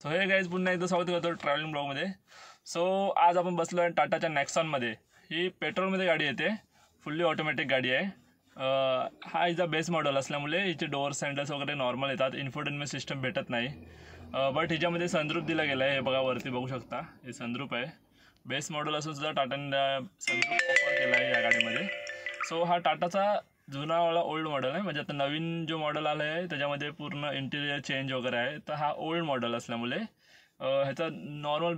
So हे guys पुन्हा एकदा स्वागत करतो ट्रॅव्हलिंग ब्लॉगमध्ये. सो आज आपण बसलो आहे टाटाच्या नेक्सॉनमध्ये. ही पेट्रोलमध्ये गाडी येते, फुल्ली ऑटोमॅटिक गाडी आहे. हा हिचा बेस मॉडेल असल्यामुळे हिचे डोअर्स हँडल्स वगैरे नॉर्मल येतात, इन्फोटेनमेंट सिस्टम भेटत नाही. बट हिच्यामध्ये सनरूफ दिला गेला आहे. हे बघा वरती बघू शकता, हे सनरूफ आहे. बेस मॉडेल असून सुद्धा टाटाने सनरूफ ऑफर केला आहे या गाडीमध्ये. सो हा टाटाचा जुनावाला ओल्ड मॉडेल आहे, म्हणजे आता नवीन जो मॉडेल आला आहे त्याच्यामध्ये पूर्ण इंटिरियर चेंज वगैरे आहे. तर हा ओल्ड मॉडेल असल्यामुळे ह्याचा नॉर्मल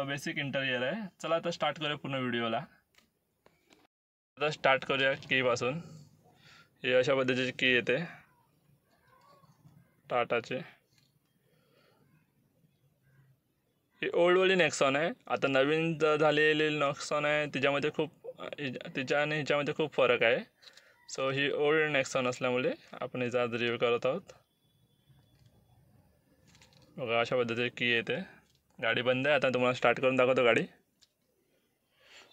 बेसिक इंटेरियर आहे. चला आता स्टार्ट करूया पूर्ण व्हिडिओला. आता स्टार्ट करूया कीपासून. हे अशा पद्धतीची की येते टाटाचे. ही ओल्डवाली नेक्सॉन आहे. आता नवीन झालेली नेक्सॉन आहे तिच्यामध्ये तिच्या आणि ह्याच्यामध्ये खूप फरक आहे. सो ही ओल्ड नेक्सॉन असल्यामुळे आपण हिचा आज रिव्ह्यू करत आहोत. बघा अशा पद्धतीची की येते. गाडी बंद आहे. आता तुम्हाला स्टार्ट करून दाखवतो गाडी.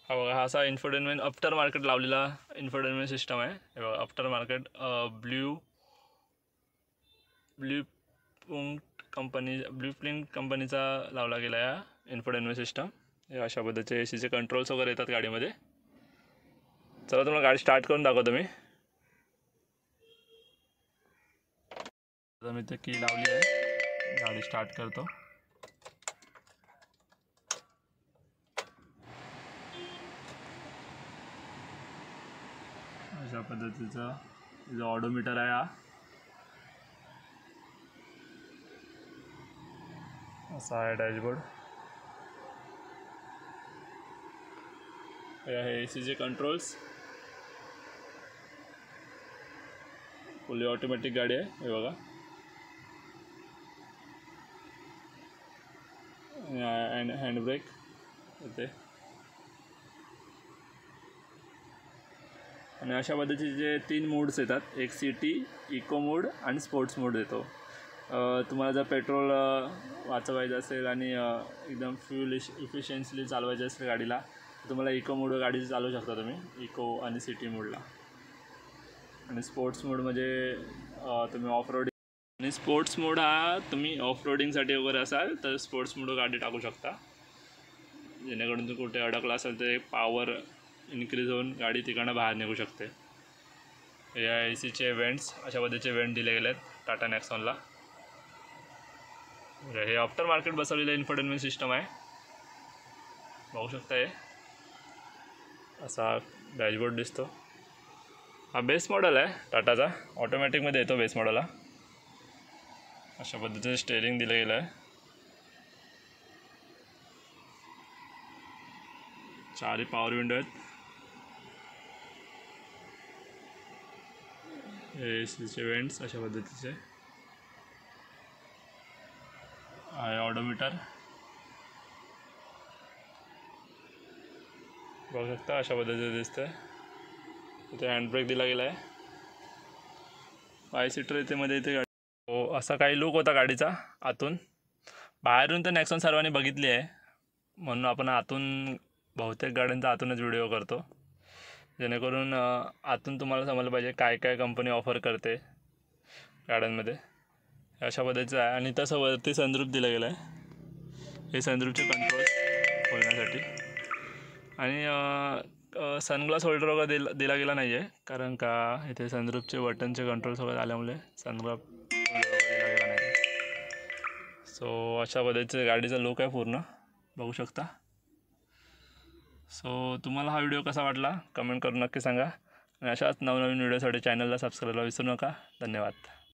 हा बघा, हा असा इन्फोटेनमेंट आफ्टर मार्केट लावलेला इन्फोटेनमेंट सिस्टम आहे. हे बघा आफ्टर मार्केट ब्ल्यू प्रिंट कंपनीचा लावला गेला आहे इन्फोटेनमेंट सिस्टम. हे अशा पद्धतीचे एसीचे कंट्रोल्स वगैरे येतात गाडीमध्ये. चला तुम्हाला गाडी स्टार्ट करून दाखवतो मी. आता मी ते की लावली आहे, गाडी स्टार्ट करतो. अशा पद्धतीचा जो ऑडोमीटर आहे, हा असा आहे डॅशबोर्ड. हे आहे एसीचे कंट्रोल्स. फुल्ली ऑटोमॅटिक गाडी आहे. हे बघा, हँड ब्रेक येते. आणि अशा पद्धतीचे 3 मोड्स येतात. एक सिटी, इको मोड आणि स्पोर्ट्स मोड येतो. तुम्हाला जर पेट्रोल वाचवायचं असेल आणि एकदम फ्यूल इफिशियन्सली चालवायचं असेल गाडीला, तर तुम्हाला इको मोड गाडी चालवू शकता तुम्ही, इको आणि सिटी मोडला. आणि स्पोर्ट्स मोड म्हणजे तुम्ही ऑफ रोडिंग. आणि स्पोर्ट्स मोड हा तुम्ही ऑफ रोडिंगसाठी वगैरे असाल तर स्पोर्ट्स मोड गाडी टाकू शकता, जेणेकरून तुम्ही कुठे अडकला असेल तर पॉवर इन्क्रीज होऊन गाडी तिकडनं बाहेर निघू शकते. या एसीचे वेंट्स, अशा पद्धतीचे वेंट दिले गेले आहेत टाटा नेक्सॉनला. हे आफ्टर मार्केट बसवलेलं इन्फोटेनमेंट सिस्टम आहे, बघू शकता. हे असा डॅशबोर्ड दिसतो. हा बेस मॉडेल आहे टाटाचा, ऑटोमॅटिकमध्ये येतो बेस मॉडेलला. अशा पद्धतीचे स्टेअरिंग दिलं गेलं आहे. 4 पॉवर विंडो आहेत. एसीचे वेंट्स अशा पद्धतीचे आहे. ऑडोमीटर बघू शकता, अशा पद्धतीचं दिसतंय. इथे हँडब्रेक दिला गेला आहे. 5 सीटर इथे मध्ये इथे गाडी. हो, असा काही लुक होता गाडीचा आतून. बाहेरून तर नेक्सॉन सर्वांनी बघितली आहे, म्हणून आपण आतून बहुतेक गाड्यांचा आतूनच व्हिडिओ करतो, जेणेकरून आतून तुम्हाला समजलं पाहिजे काय काय कंपनी ऑफर करते गाड्यांमध्ये. अशा पद्धतीचं आहे. आणि तसं वरती सनरूफ दिलं गेलं आहे. हे सनरूफचे कंट्रोल खोलण्यासाठी. आणि सनग्लास होल्डर वगैरे दिला गेला नाही आहे, कारण का इथे सनरूफचे बटनचे कंट्रोल्स वगैरे आल्यामुळे सनग्लास होल्डर वगैरे दिला गेला नाही. सो अशा पद्धतीचं गाडीचा लुक आहे पूर्ण, बघू शकता. सो तुम्हाला हा व्हिडिओ कसा वाटला कमेंट करून नक्की सांगा. आणि अशाच नवनवीन व्हिडिओसाठी चॅनलला सबस्क्राईब करायला विसरू नका. धन्यवाद.